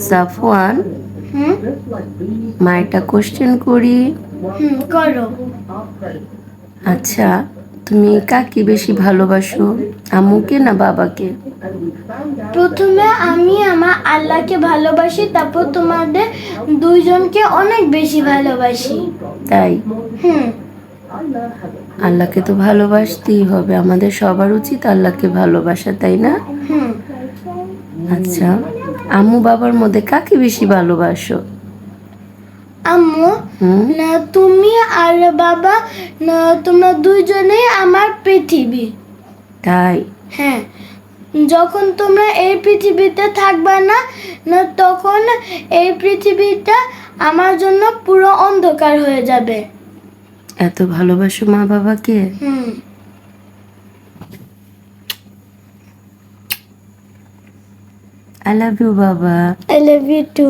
সাফওয়ান, হুম মা একটা কোশ্চেন করি। করো। আচ্ছা, তুমি কাকে বেশি ভালোবাসো, আম্মুকে না বাবাকে? প্রথমে আমি আমার আল্লাহকে ভালোবাসি, তারপর তোমাদের দুইজনকে অনেক বেশি ভালোবাসি। তাই? হুম আল্লাহকে তো ভালোবাসতেই হবে, আমাদের সবার উচিত আল্লাহকে ভালোবাসা, তাই না? হুম আচ্ছা, আম্মু বাবার মধ্যে কাকে বেশি ভালোবাসো? আম্মু, হুম। না তুমি আর বাবা, না তোমরা দুইজনেই আমার পৃথিবী। তাই? হ্যাঁ, যখন তোমরা এই পৃথিবীতে থাকবা না, না তখন এই পৃথিবীটা আমার জন্য পুরো অন্ধকার হয়ে যাবে। এত ভালোবাসো মা বাবাকে? হুম আই লাভ ইউ বাবা। I love you two.